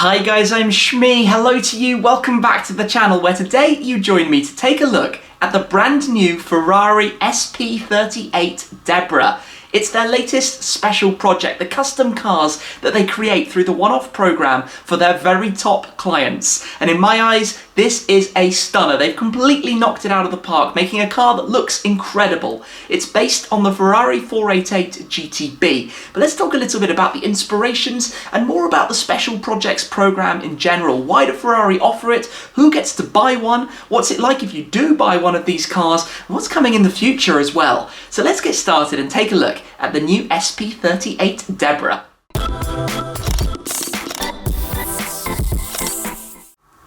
Hi guys, I'm Shmee. Hello to you. Welcome back to the channel where today you join me to take a look at the brand new Ferrari SP38 Deborah. It's their latest special project, the custom cars that they create through the one-off program for their very top clients. And in my eyes, this is a stunner. They've completely knocked it out of the park, making a car that looks incredible. It's based on the Ferrari 488 GTB. But let's talk a little bit about the inspirations and more about the special projects program in general. Why do Ferrari offer it? Who gets to buy one? What's it like if you do buy one of these cars? And what's coming in the future as well? So let's get started and take a look at the new SP38 Deborah.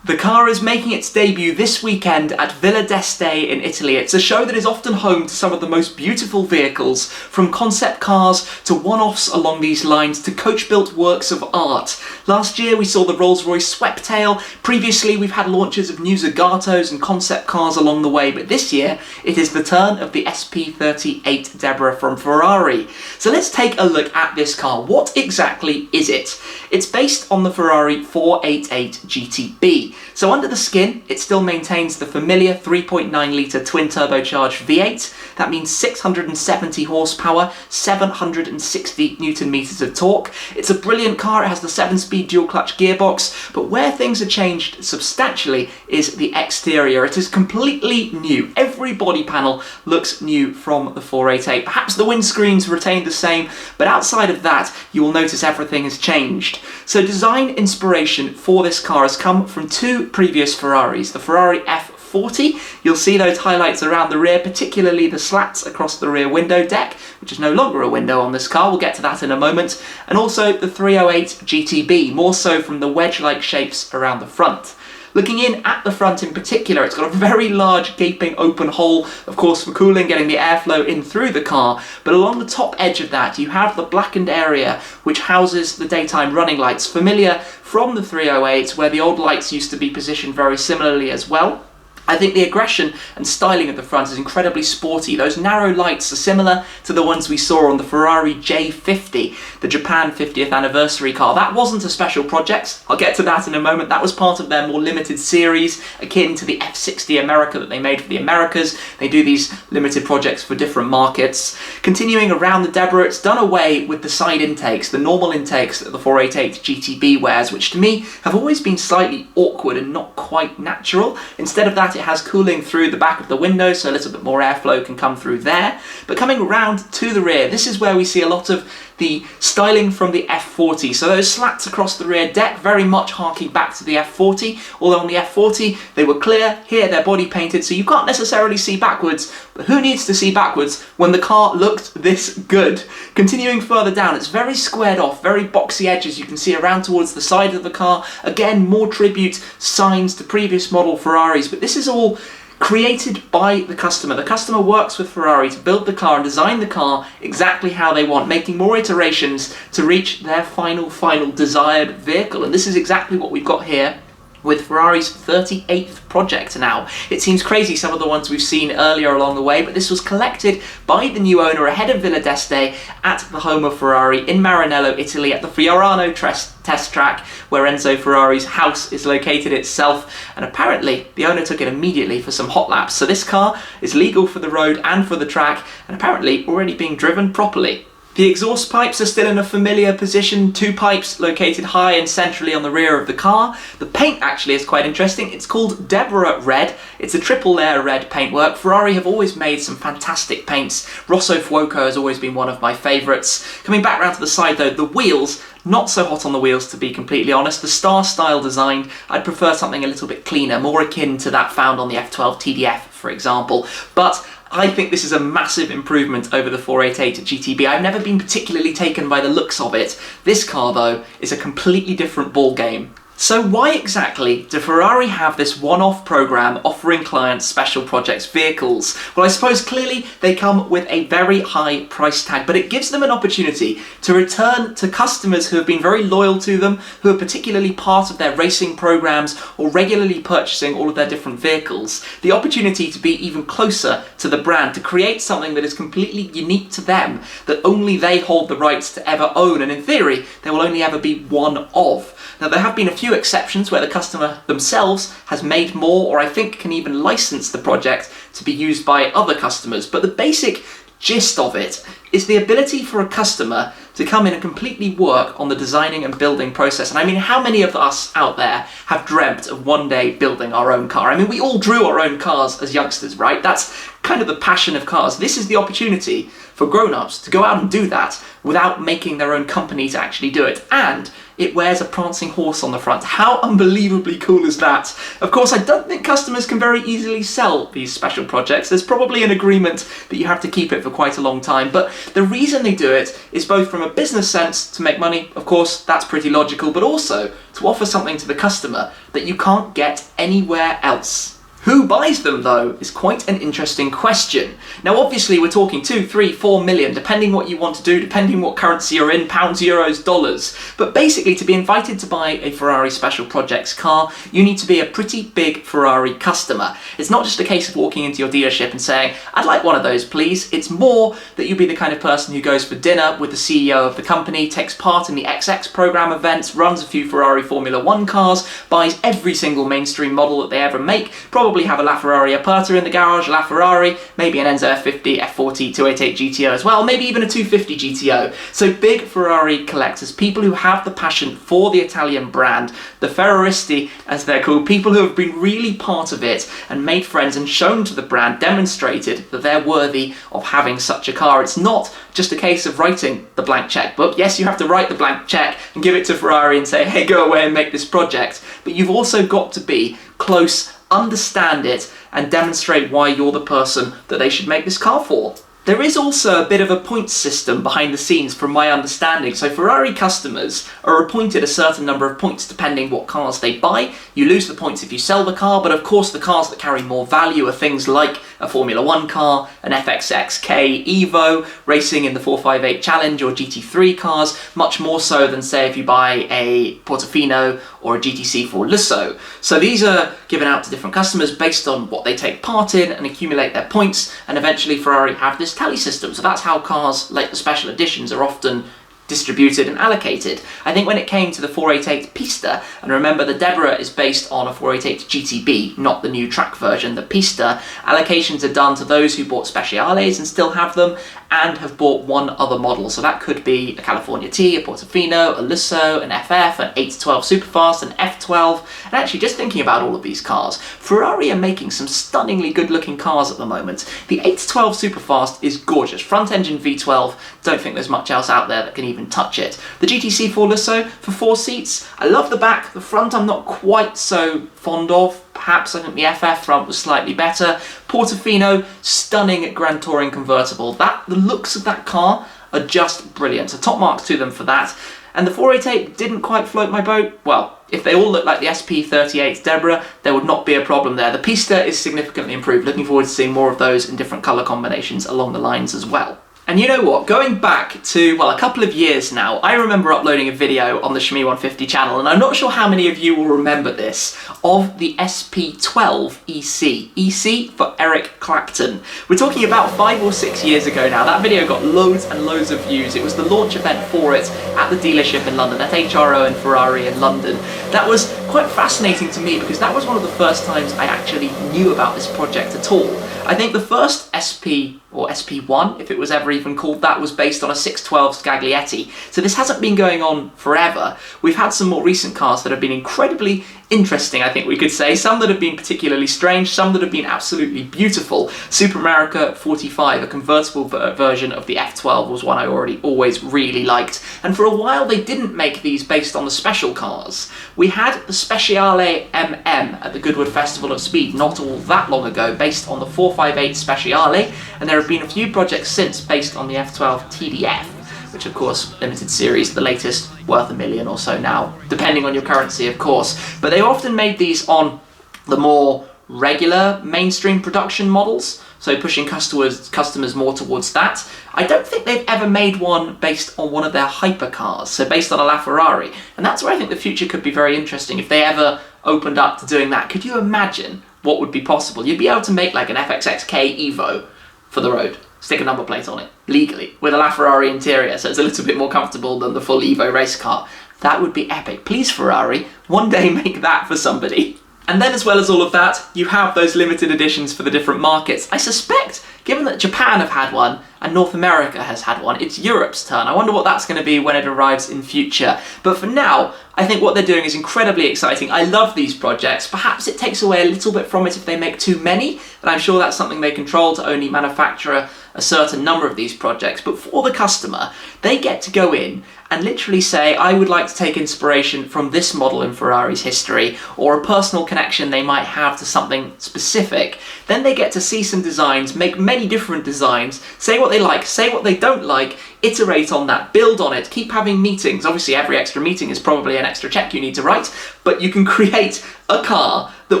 The car is making its debut this weekend at Villa d'Este in Italy. It's a show that is often home to some of the most beautiful vehicles, from concept cars to one-offs along these lines to coach-built works of art. Last year we saw the Rolls-Royce Sweptail. Previously we've had launches of new Zagatos and concept cars along the way, but this year it is the turn of the SP38 Deborah from Ferrari. So let's take a look at this car. What exactly is it? It's based on the Ferrari 488 GTB. So under the skin, it still maintains the familiar 3.9 litre twin turbocharged V8. That means 670 horsepower, 760 newton meters of torque. It's a brilliant car. It has the 7-speed dual clutch gearbox, but where things are changed substantially is the exterior. It is completely new. Every body panel looks new from the 488. Perhaps the windscreens retained the same, but outside of that, you will notice everything has changed. So design inspiration for this car has come from two previous Ferraris, the Ferrari F40. You'll see those highlights around the rear, particularly the slats across the rear window deck, which is no longer a window on this car. We'll get to that in a moment. And also the 308 GTB, more so from the wedge-like shapes around the front. Looking in at the front in particular, it's got a very large gaping open hole, of course for cooling, getting the airflow in through the car, but along the top edge of that you have the blackened area which houses the daytime running lights, familiar from the 308 where the old lights used to be positioned very similarly as well. I think the aggression and styling at the front is incredibly sporty. Those narrow lights are similar to the ones we saw on the Ferrari J50, the Japan 50th anniversary car. That wasn't a special project. I'll get to that in a moment. That was part of their more limited series, akin to the F60 America that they made for the Americas. They do these limited projects for different markets. Continuing around the Deborah, it's done away with the side intakes, the normal intakes that the 488 GTB wears, which to me have always been slightly awkward and not quite natural. Instead of that, it has cooling through the back of the window, so a little bit more airflow can come through there. But coming around to the rear, this is where we see a lot of the styling from the F40. So those slats across the rear deck, very much harking back to the F40, although on the F40 they were clear. Here they're body painted, so you can't necessarily see backwards, but who needs to see backwards when the car looked this good? Continuing further down, it's very squared off, very boxy edges you can see around towards the side of the car. Again, more tribute signs to previous model Ferraris, but this is all created by the customer. The customer works with Ferrari to build the car and design the car exactly how they want, making more iterations to reach their final desired vehicle. And this is exactly what we've got here with Ferrari's 38th project now. It seems crazy, some of the ones we've seen earlier along the way, but this was collected by the new owner ahead of Villa d'Este at the home of Ferrari in Maranello, Italy, at the Fiorano test track, where Enzo Ferrari's house is located itself. And apparently the owner took it immediately for some hot laps. So this car is legal for the road and for the track, and apparently already being driven properly. The exhaust pipes are still in a familiar position, two pipes located high and centrally on the rear of the car. The paint actually is quite interesting. It's called Deborah Red. It's a triple layer red paintwork. Ferrari have always made some fantastic paints. Rosso Fuoco has always been one of my favourites. Coming back round to the side though, the wheels, not so hot on the wheels to be completely honest. The star style design, I'd prefer something a little bit cleaner, more akin to that found on the F12 TDF for example. But I think this is a massive improvement over the 488 GTB. I've never been particularly taken by the looks of it. This car though is a completely different ball game. So why exactly do Ferrari have this one-off program offering clients special projects vehicles? Well, I suppose clearly they come with a very high price tag, but it gives them an opportunity to return to customers who have been very loyal to them, who are particularly part of their racing programs or regularly purchasing all of their different vehicles. The opportunity to be even closer to the brand, to create something that is completely unique to them, that only they hold the rights to ever own, and in theory, there will only ever be one of. Now, there have been a few exceptions where the customer themselves has made more, or I think can even license the project to be used by other customers, but the basic gist of it is the ability for a customer to come in and completely work on the designing and building process. And I mean, how many of us out there have dreamt of one day building our own car? I mean, we all drew our own cars as youngsters, right? That's kind of the passion of cars. This is the opportunity for grown-ups to go out and do that without making their own company to actually do it. And it wears a prancing horse on the front. How unbelievably cool is that? Of course, I don't think customers can very easily sell these special projects. There's probably an agreement that you have to keep it for quite a long time, but the reason they do it is both from a business sense to make money, of course, that's pretty logical, but also to offer something to the customer that you can't get anywhere else. Who buys them, though, is quite an interesting question. Now, obviously, we're talking 2, 3, 4 million, depending what you want to do, depending what currency you're in, pounds, euros, dollars. But basically, to be invited to buy a Ferrari Special Projects car, you need to be a pretty big Ferrari customer. It's not just a case of walking into your dealership and saying, I'd like one of those, please. It's more that you be the kind of person who goes for dinner with the CEO of the company, takes part in the XX program events, runs a few Ferrari Formula 1 cars, buys every single mainstream model that they ever make, probably have a LaFerrari Aperta in the garage, a LaFerrari, maybe an Enzo F50, F40, 288 GTO as well, maybe even a 250 GTO. So big Ferrari collectors, people who have the passion for the Italian brand, the Ferraristi as they're called, people who have been really part of it and made friends and shown to the brand, demonstrated that they're worthy of having such a car. It's not just a case of writing the blank checkbook. Yes, you have to write the blank check and give it to Ferrari and say, hey, go away and make this project, but you've also got to be close, understand it, and demonstrate why you're the person that they should make this car for. There is also a bit of a points system behind the scenes from my understanding. So Ferrari customers are appointed a certain number of points depending what cars they buy. You lose the points if you sell the car, but of course the cars that carry more value are things like a Formula 1 car, an FXXK Evo, racing in the 458 Challenge or GT3 cars, much more so than say if you buy a Portofino or a GTC4 Lusso. So these are given out to different customers based on what they take part in and accumulate their points, and eventually Ferrari have this tally system. So that's how cars like the special editions are often distributed and allocated. I think when it came to the 488 Pista, and remember the Deborah is based on a 488 GTB, not the new track version, the Pista, allocations are done to those who bought Speciales and still have them, and have bought one other model. So that could be a California T, a Portofino, a Lusso, an FF, an 812 Superfast, an F12. And actually, just thinking about all of these cars, Ferrari are making some stunningly good looking cars at the moment. The 812 Superfast is gorgeous, front engine V12, don't think there's much else out there that can even touch it. The GTC4 Lusso for 4 seats, I love the back, the front I'm not quite so fond of. Perhaps I think the FF front was slightly better. Portofino, stunning Grand Touring convertible. The looks of that car are just brilliant. So top marks to them for that. And the 488 didn't quite float my boat. Well, if they all look like the SP38 Deborah, there would not be a problem there. The Pista is significantly improved. Looking forward to seeing more of those in different colour combinations along the lines as well. And you know what, going back to, well, a couple of years now, I remember uploading a video on the Shmee150 channel, and I'm not sure how many of you will remember this, of the SP12 EC. EC for Eric Clapton. We're talking about 5 or 6 years ago now. That video got loads and loads of views. It was the launch event for it at the dealership in London, at HRO and Ferrari in London. That was quite fascinating to me because that was one of the first times I actually knew about this project at all. I think the first SP, or SP1, if it was ever even called that, was based on a 612 Scaglietti. So this hasn't been going on forever. We've had some more recent cars that have been incredibly interesting, I think we could say. Some that have been particularly strange, some that have been absolutely beautiful. Super America 45, a convertible version of the F12, was one I always really liked. And for a while they didn't make these based on the special cars. We had the Speciale MM at the Goodwood Festival of Speed not all that long ago, based on the 458 Speciale, and there have been a few projects since based on the F12 TDF, which of course, limited series, the latest, worth $1 million or so now, depending on your currency of course. But they often made these on the more regular mainstream production models, so pushing customers more towards that. I don't think they've ever made one based on one of their hypercars, so based on a LaFerrari, and that's where I think the future could be very interesting if they ever opened up to doing that. Could you imagine what would be possible? You'd be able to make like an FXXK Evo for the road, stick a number plate on it, legally, with a LaFerrari interior, so it's a little bit more comfortable than the full Evo race car. That would be epic. Please, Ferrari, one day make that for somebody. And then, as well as all of that, you have those limited editions for the different markets. I suspect, given that Japan have had one and North America has had one, it's Europe's turn. I wonder what that's going to be when it arrives in future. But for now, I think what they're doing is incredibly exciting. I love these projects. Perhaps it takes away a little bit from it if they make too many, and I'm sure that's something they control to only manufacture a certain number of these projects. But for the customer, they get to go in and literally say, I would like to take inspiration from this model in Ferrari's history, or a personal connection they might have to something specific. Then they get to see some designs, make many different designs, say what they like, say what they don't like, iterate on that, build on it, keep having meetings. Obviously every extra meeting is probably an extra check you need to write, but you can create a car that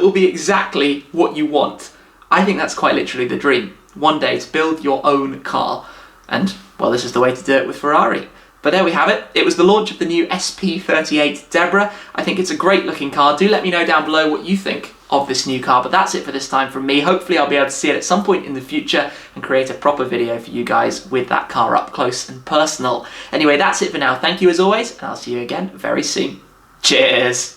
will be exactly what you want. I think that's quite literally the dream. One day to build your own car. And, well, this is the way to do it with Ferrari. But there we have it. It was the launch of the new SP38 Deborah. I think it's a great looking car. Do let me know down below what you think of this new car. But that's it for this time from me. Hopefully I'll be able to see it at some point in the future and create a proper video for you guys with that car up close and personal. Anyway, that's it for now. Thank you as always, and I'll see you again very soon. Cheers!